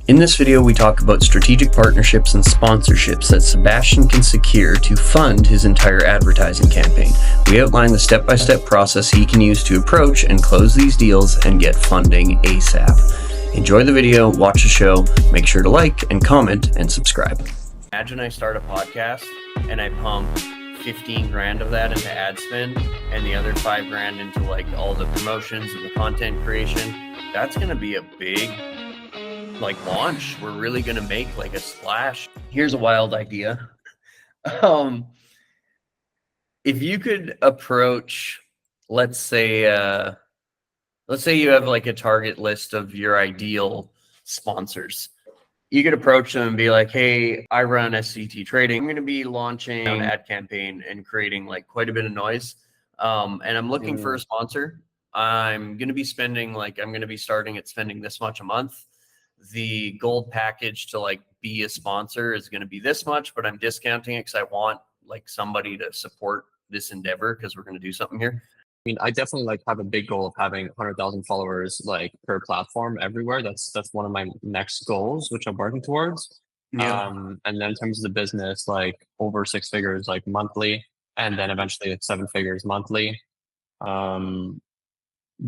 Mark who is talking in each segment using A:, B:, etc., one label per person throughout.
A: In this video, we talk about strategic partnerships and sponsorships that Sebastian can secure to fund his entire advertising campaign. We outline the step-by-step process he can use to approach and close these deals and get funding ASAP. Enjoy the video, watch the show, make sure to like and comment and subscribe. Imagine I start a podcast and I pump 15 grand of that into ad spend and the other 5 grand into like all the promotions and the content creation. That's going to be a big launch. We're really going to make like a splash. Here's a wild idea. If you could approach, let's say you have like a target list of your ideal sponsors. You could approach them and be like, hey, I run SCT trading. I'm going to be launching an ad campaign and creating like quite a bit of noise. And I'm looking for a sponsor. I'm going to be starting at spending this much a month. The gold package to like be a sponsor is going to be this much, but I'm discounting it because I want like somebody to support this endeavor because we're going to do something here.
B: I mean, I definitely like have a big goal of having 100,000 followers like per platform everywhere. That's one of my next goals, which I'm working towards.
A: Yeah.
B: And then in terms of the business, like over 6 figures like monthly, and then eventually like 7 figures monthly. But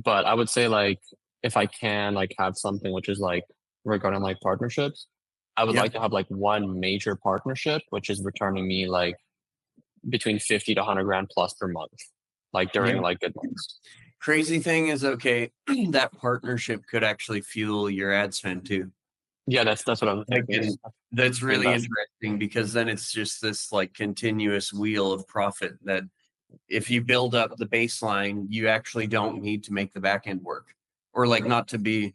B: I would say like if I can like have something which is like regarding like partnerships, I would like to have like one major partnership which is returning me like between 50 to 100 grand plus per month, like during like good months.
A: Crazy thing is, okay, that partnership could actually fuel your ad spend too.
B: Yeah, that's what I'm thinking.
A: That's really interesting because then it's just this like continuous wheel of profit that if you build up the baseline, you actually don't need to make the back end work, or like not to be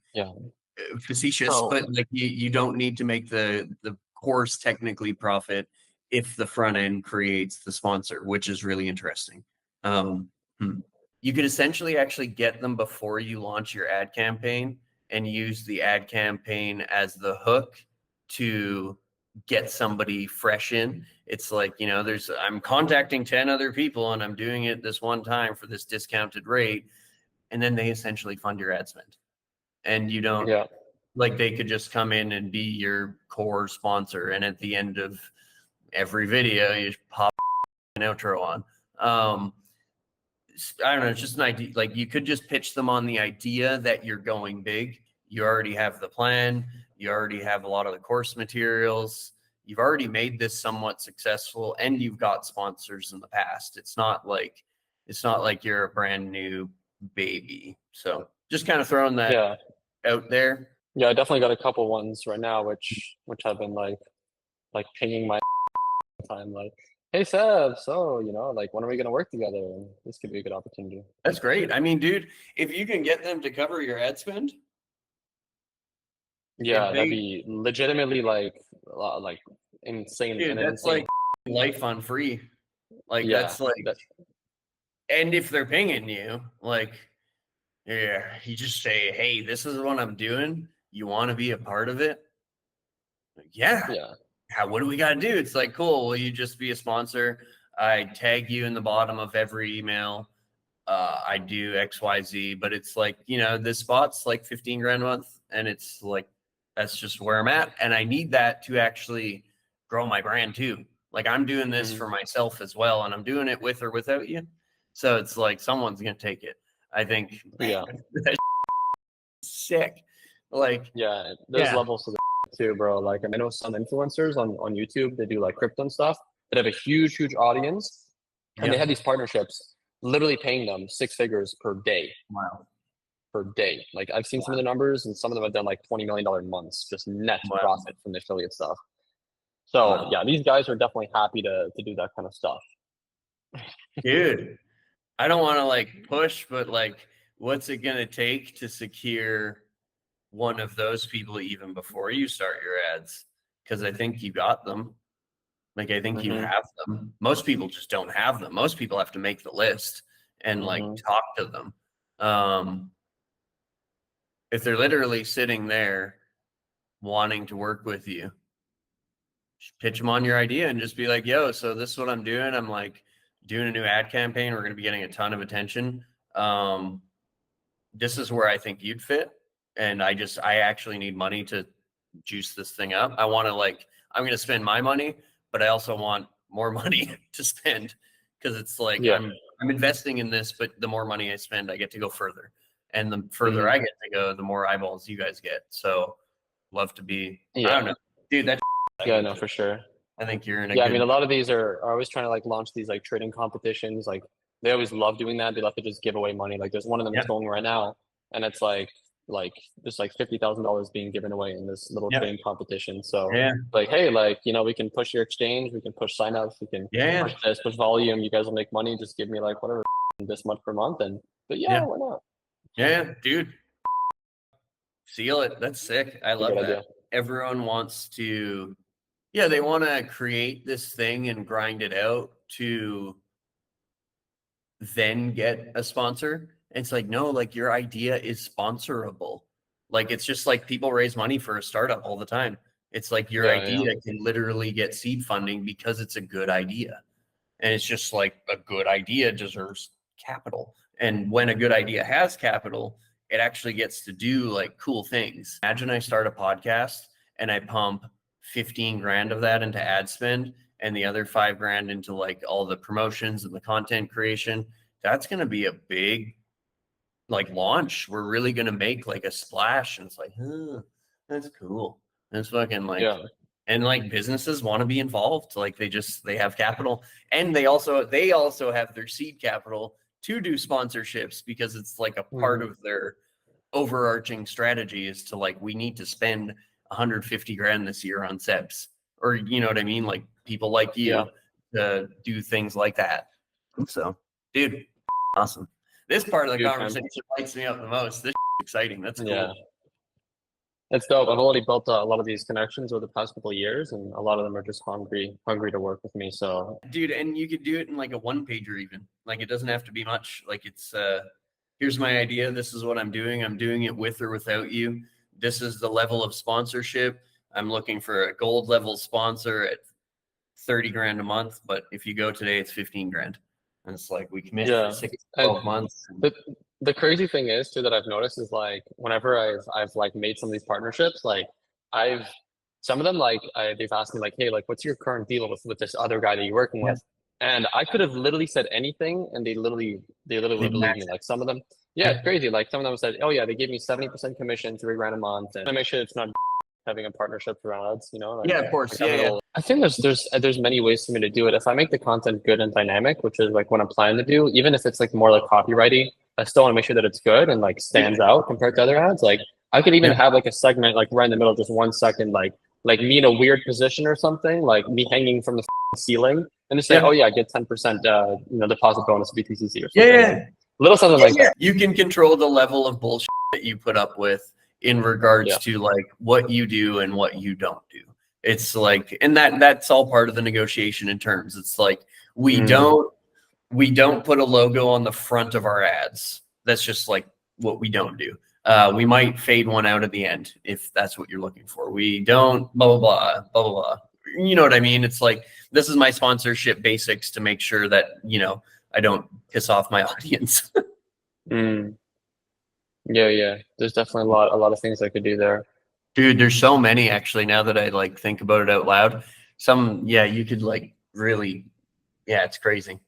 A: facetious, but like you don't need to make the course technically profit if the front end creates the sponsor, which is really interesting. You could essentially actually get them before you launch your ad campaign and use the ad campaign as the hook to get somebody fresh in. It's like, I'm contacting 10 other people and I'm doing it this one time for this discounted rate. And then they essentially fund your ad spend. And you don't like, they could just come in and be your core sponsor. And at the end of every video, you just pop an outro on. I don't know. It's just an idea. Like you could just pitch them on the idea that you're going big. You already have the plan. You already have a lot of the course materials. You've already made this somewhat successful and you've got sponsors in the past. It's not like you're a brand new baby. So just kind of throwing that out there.
B: Yeah, I definitely got a couple ones right now, which have been like pinging my time, like, hey Seb, so like when are we gonna work together? This could be a good opportunity.
A: That's great. I mean, dude, if you can get them to cover your ad spend,
B: that'd be legitimately like insane.
A: Dude, that's like life on free. Like that's like, and if they're pinging you, like, you just say, hey, this is what I'm doing. You want to be a part of it? Like, what do we got to do? It's like, cool. Will you just be a sponsor? I tag you in the bottom of every email. I do XYZ, but it's like, this spot's like 15 grand a month. And it's like, that's just where I'm at. And I need that to actually grow my brand too. Like I'm doing this for myself as well. And I'm doing it with or without you. So it's like, someone's going to take it. I think. That's sick. Like,
B: there's levels to the too, bro. Like I know some influencers on YouTube, they do like crypto and stuff that have a huge audience, and they have these partnerships literally paying them 6 figures per day.
A: Wow.
B: Per day. Like I've seen some of the numbers, and some of them have done like $20 million months just net profit from the affiliate stuff. So these guys are definitely happy to do that kind of stuff.
A: Dude, I don't want to like push, but like, what's it gonna take to secure one of those people even before you start your ads? Because I think you got them. Like I think you have them. Most people just don't have them. Most people have to make the list and like talk to them. If they're literally sitting there wanting to work with you, pitch them on your idea and just be like, yo, so this is what I'm doing. I'm like doing a new ad campaign. We're going to be getting a ton of attention. This is where I think you'd fit. And I actually need money to juice this thing up. I want to like, I'm going to spend my money, but I also want more money to spend, because it's like I'm investing in this, but the more money I spend, I get to go further. And the further I get to go, the more eyeballs you guys get. So love to be, I don't know, dude, that's
B: no, for sure.
A: I think you're in a
B: Yeah,
A: good,
B: I mean, a lot of these are always trying to like launch these like trading competitions. Like they always love doing that. They love to just give away money. Like there's one of them that's going right now, and it's like there's like $50,000 being given away in this little trading competition. So like, hey, like we can push your exchange, we can push signups, we can push this, push volume. You guys will make money. Just give me like whatever this much per month, and but why not?
A: Yeah, dude. Seal it. That's sick. I love that. Idea. Everyone wants to, they want to create this thing and grind it out to then get a sponsor. It's like, no, like your idea is sponsorable. Like, it's just like people raise money for a startup all the time. It's like your idea can literally get seed funding because it's a good idea. And it's just like a good idea deserves capital. And when a good idea has capital, it actually gets to do like cool things. Imagine I start a podcast and I pump 15 grand of that into ad spend and the other 5 grand into like all the promotions and the content creation. That's going to be a big like launch. We're really going to make like a splash. And it's like, that's cool. That's fucking like, and like businesses want to be involved. Like they have capital, and they also have their seed capital to do sponsorships, because it's like a part of their overarching strategy is to like, we need to spend 150 grand this year on Sebs, or you know what I mean? Like people like you to do things like that. So, dude, awesome. This part of the conversation lights me up the most. This is exciting. That's cool.
B: It's dope. I've already built a lot of these connections over the past couple of years, and a lot of them are just hungry to work with me. So,
A: dude, and you could do it in like a 1-pager even. Like it doesn't have to be much. Like it's here's my idea. This is what I'm doing. I'm doing it with or without you. This is the level of sponsorship. I'm looking for a gold level sponsor at 30 grand a month, but if you go today, it's 15 grand. And it's like we commit for 6 to 12 months.
B: The crazy thing is too that I've noticed is like whenever I've like made some of these partnerships, like some of them like they've asked me like, hey, like what's your current deal with this other guy that you're working with? And I could have literally said anything, and they literally would believe me. Like some of them, it's crazy. Like some of them said, oh yeah, they gave me 70% commission, 3 grand a month, and I make sure it's not having a partnership around ads, like,
A: of course.
B: I think there's many ways for me to do it. If I make the content good and dynamic, which is like what I'm planning to do, even if it's like more like copyrighty, I still want to make sure that it's good and like stands out compared to other ads. Like I could even have like a segment like right in the middle, just 1 second, like me in a weird position or something, like me hanging from the ceiling, and just say, oh yeah, I get 10% deposit bonus BTCC or something. Like, little something like that.
A: You can control the level of bullshit that you put up with in regards to like what you do and what you don't do. It's like, and that's all part of the negotiation in terms. It's like we don't put a logo on the front of our ads. That's just like what we don't do. We might fade one out at the end if that's what you're looking for. We don't blah blah blah blah blah blah. You know what I mean? It's like, this is my sponsorship basics to make sure that I don't piss off my audience.
B: Yeah. There's definitely a lot of things I could do there.
A: Dude, there's so many actually, now that I like think about it out loud. Some, you could like really, it's crazy.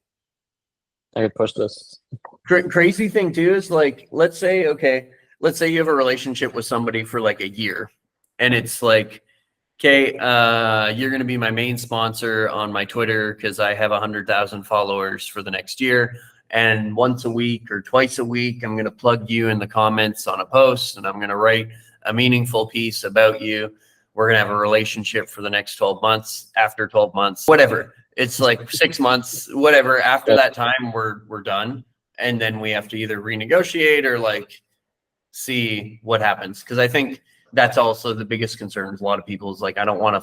B: I could push this.
A: Crazy thing too is like, let's say you have a relationship with somebody for like a year, and it's like, okay, you're going to be my main sponsor on my Twitter because I have 100,000 followers for the next year. And once a week or twice a week, I'm going to plug you in the comments on a post, and I'm going to write a meaningful piece about you. We're going to have a relationship for the next 12 months. After 12 months, whatever. It's like 6 months, whatever. After that time, we're done. And then we have to either renegotiate or like see what happens. Because I think that's also the biggest concern with a lot of people is like, I don't want a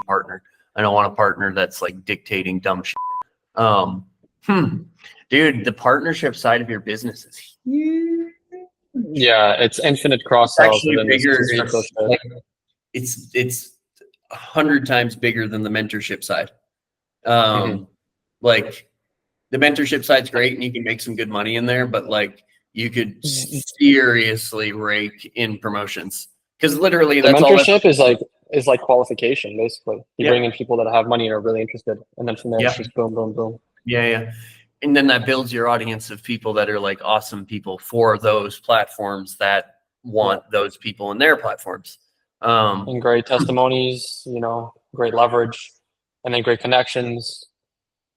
A: partner. I don't want a partner that's like dictating dumb shit. Dude, the partnership side of your business is huge.
B: Yeah, it's infinite cross sells.
A: It's 100 times bigger than the mentorship side. Like the mentorship side's great and you can make some good money in there, but like you could seriously rake in promotions because literally
B: The
A: that's all that.
B: mentorship is like qualification basically. You
A: Yeah,
B: bring in people that have money and are really interested, and then from there it's
A: yeah,
B: just boom, boom, boom.
A: yeah. And then that builds your audience of people that are like awesome people for those platforms that
B: Yeah,
A: want those people in their platforms.
B: and great testimonies, great leverage, and then great connections.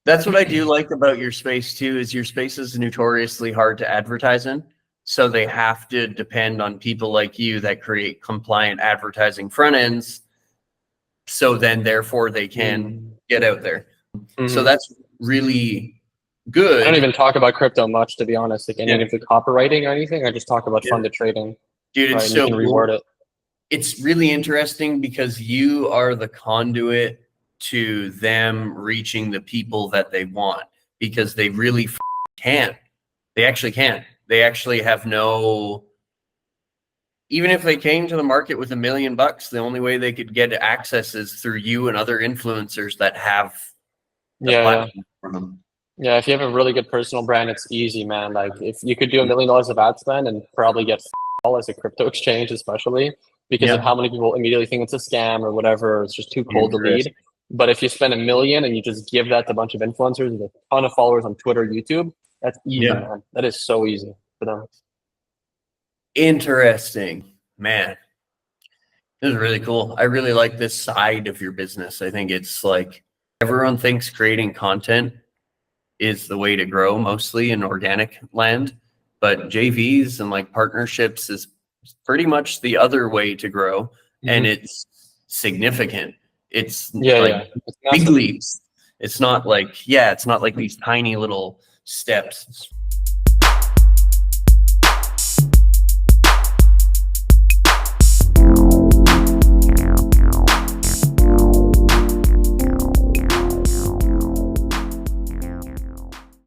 A: That's what I do like about your space too, is your space is notoriously hard to advertise in. So they have to depend on people like you that create compliant advertising front ends. So then therefore they can
B: Mm.
A: get out there. So
B: Hmm.
A: that's really
B: I don't
A: good.
B: even talk about crypto much, to be honest. Like any
A: Yeah.
B: of the copywriting or anything, I just talk about
A: Yeah.
B: funded trading,
A: Dude,
B: right?
A: it's
B: And you
A: so
B: can reword
A: cool.
B: it.
A: It's really interesting because you are the conduit to them reaching the people that they want, because they really can. They actually can. They actually have no, even if they came to the market with $1 million, the only way they could get access is through you and other influencers that have the
B: Yeah, yeah.
A: platform for them.
B: Yeah, if you have a really good personal brand, it's easy, man. Like if you could do $1 million of ad spend and probably get all as a crypto exchange, especially because of
A: Yeah.
B: how many people immediately think it's a scam or whatever, or it's just too cold to lead.
A: Interesting.
B: But if you spend $1 million and you just give that to a bunch of influencers with a ton of followers on Twitter, YouTube, that's easy,
A: Yeah.
B: man. That is so easy for them.
A: Interesting. Man, this is really cool. I really like this side of your business. I think it's like everyone thinks creating content is the way to grow mostly in organic land, but JVs and like partnerships is pretty much the other way to grow. And
B: Hmm.
A: it's significant. It's
B: Yeah,
A: like
B: yeah, it's
A: big
B: massive.
A: leaps. It's not like, yeah, it's not like these tiny little steps. It's